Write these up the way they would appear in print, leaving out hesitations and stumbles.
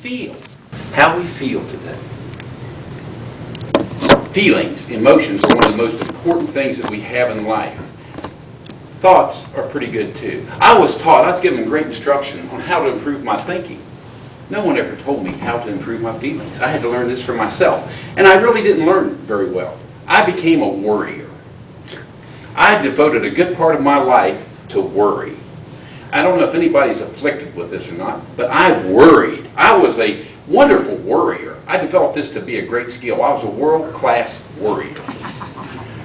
feel. How we feel today. Feelings, emotions are one of the most important things that we have in life. Thoughts are pretty good too. I was given great instruction on how to improve my thinking. No one ever told me how to improve my feelings. I had to learn this for myself. And I really didn't learn very well. I became a worrier. I devoted a good part of my life to worry. I don't know if anybody's afflicted with this or not, but I worried. I was a wonderful worrier. I developed this to be a great skill. I was a world-class worrier.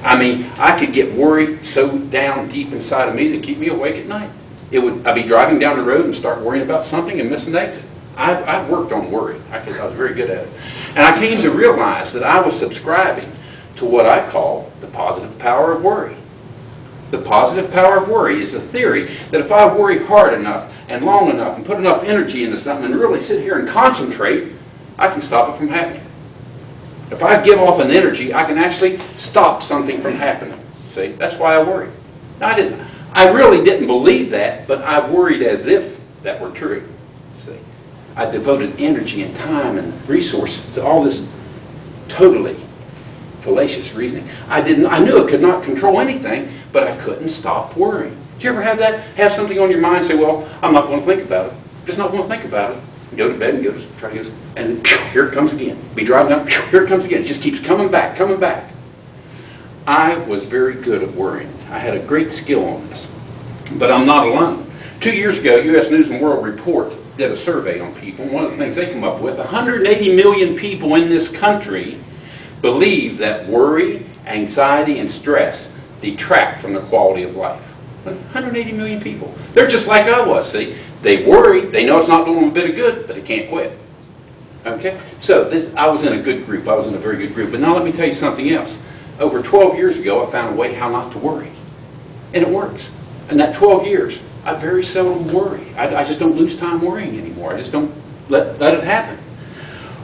I mean, I could get worried so down deep inside of me to keep me awake at night. I'd be driving down the road and start worrying about something and miss an exit. I worked on worry. I was very good at it. And I came to realize that I was subscribing to what I call the positive power of worry. The positive power of worry is a theory that if I worry hard enough and long enough and put enough energy into something and really sit here and concentrate, I can stop it from happening. If I give off an energy, I can actually stop something from happening. See, that's why I worry. Now, I really didn't believe that, but I worried as if that were true. See, I devoted energy and time and resources to all this totally fallacious reasoning. I knew I could not control anything, but I couldn't stop worrying. Did you ever have that? Have something on your mind, say, well, I'm not going to think about it. Just not going to think about it. Go to bed and try to go, and here it comes again. Be driving up, here it comes again. It just keeps coming back, coming back. I was very good at worrying. I had a great skill on this. But I'm not alone. 2 years ago, U.S. News and World Report did a survey on people. One of the things they come up with, 180 million people in this country believe that worry, anxiety, and stress detract from the quality of life. 180 million people. They're just like I was, see. They worry, they know it's not doing them a bit of good, but they can't quit. Okay? So I was in a good group. I was in a very good group. But now let me tell you something else. Over 12 years ago, I found a way how not to worry. And it works. In that 12 years, I very seldom worry. I just don't lose time worrying anymore. I just don't let it happen.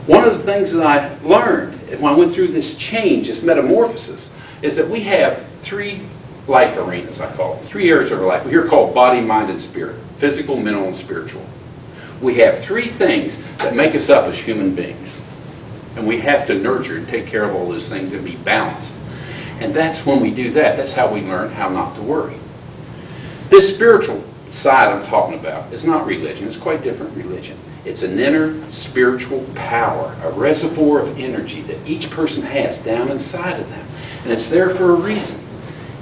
One of the things that I learned when I went through this change, this metamorphosis, is that we have three life arenas, I call it. Three areas of our life. We're here called body, mind, and spirit. Physical, mental, and spiritual. We have three things that make us up as human beings. And we have to nurture and take care of all those things and be balanced. And that's when we do that. That's how we learn how not to worry. This spiritual side I'm talking about is not religion. It's quite different religion. It's an inner spiritual power, a reservoir of energy that each person has down inside of them. And it's there for a reason.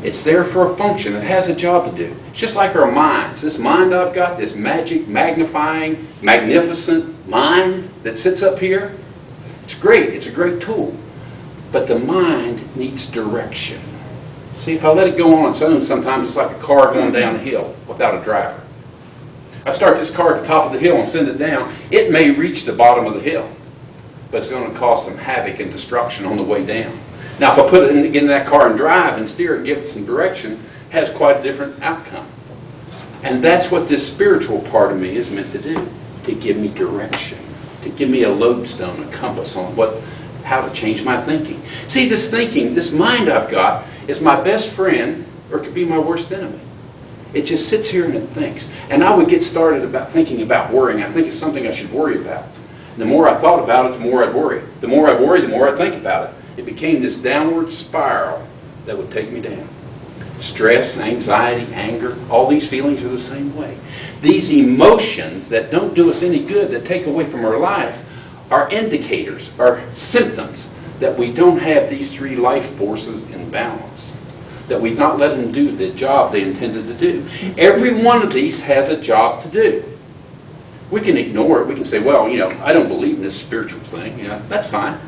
It's there for a function. It has a job to do. It's just like our minds. This mind I've got, this magic, magnifying, magnificent mind that sits up here, it's great. It's a great tool. But the mind needs direction. See, if I let it go on its own, sometimes it's like a car going down a hill without a driver. I start this car at the top of the hill and send it down. It may reach the bottom of the hill, but it's going to cause some havoc and destruction on the way down. Now, if I put it in that car and drive and steer it and give it some direction, it has quite a different outcome. And that's what this spiritual part of me is meant to do, to give me direction, to give me a lodestone, a compass on how to change my thinking. See, this thinking, this mind I've got, is my best friend, or it could be my worst enemy. It just sits here and it thinks. And I would get started about thinking about worrying. I think it's something I should worry about. And the more I thought about it, the more I'd worry. The more I worry, the more I think about it. It became this downward spiral that would take me down. Stress, anxiety, anger, all these feelings are the same way. These emotions that don't do us any good, that take away from our life, are indicators, are symptoms that we don't have these three life forces in balance, that we've not let them do the job they intended to do. Every one of these has a job to do. We can ignore it. We can say, well, I don't believe in this spiritual thing. That's fine.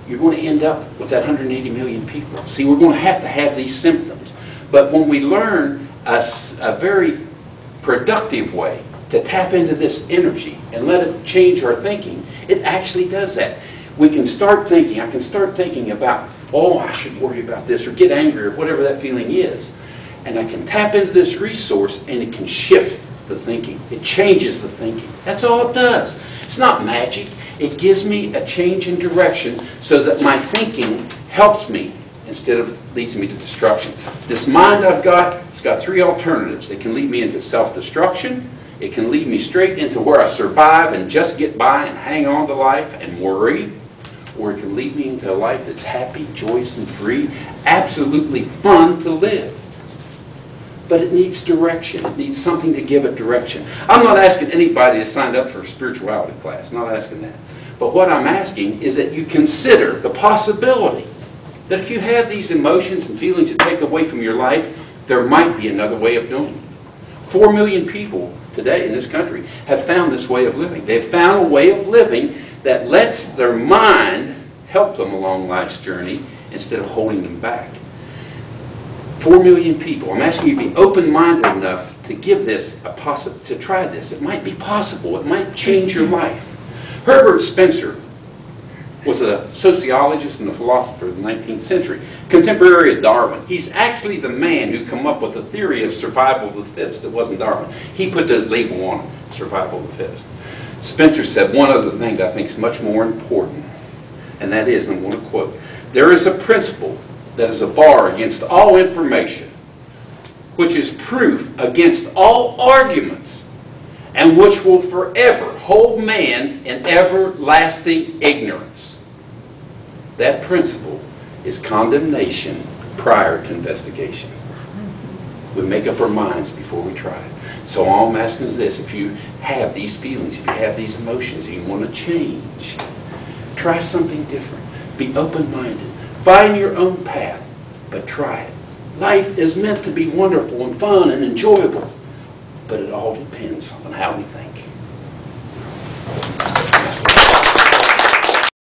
You're going to end up with that 180 million people. See, we're going to have these symptoms. But when we learn a very productive way to tap into this energy and let it change our thinking, it actually does that. We can start thinking, I can start thinking about, oh, I should worry about this, or get angry, or whatever that feeling is. And I can tap into this resource, and it can shift the thinking. It changes the thinking. That's all it does. It's not magic. It gives me a change in direction so that my thinking helps me instead of leads me to destruction. This mind I've got, it's got three alternatives. It can lead me into self-destruction, It can lead me straight into where I survive and just get by and hang on to life and worry. Or it can lead me into a life that's happy, joyous, and free, absolutely fun to live. But it needs direction. It needs something to give it direction. I'm not asking anybody to sign up for a spirituality class. I'm not asking that. But what I'm asking is that you consider the possibility that if you have these emotions and feelings that take away from your life, there might be another way of doing it. 4 million people today in this country have found this way of living. They've found a way of living that lets their mind help them along life's journey instead of holding them back. 4 million people. I'm asking you to be open-minded enough to give this to try this. It might be possible. It might change your life. Herbert Spencer was a sociologist and a philosopher of the 19th century, contemporary of Darwin. He's actually the man who came up with the theory of survival of the fittest. It wasn't Darwin. He put the label on it, survival of the fittest. Spencer said one other thing that I think is much more important, and that is, and I'm going to quote, "There is a principle that is a bar against all information, which is proof against all arguments, and which will forever hold man in everlasting ignorance." That principle is condemnation prior to investigation. We make up our minds before we try it. So all I'm asking is this: if you have these feelings, if you have these emotions, and you want to change, try something different. Be open-minded. Find your own path, but try it. Life is meant to be wonderful and fun and enjoyable, but it all depends on how we think.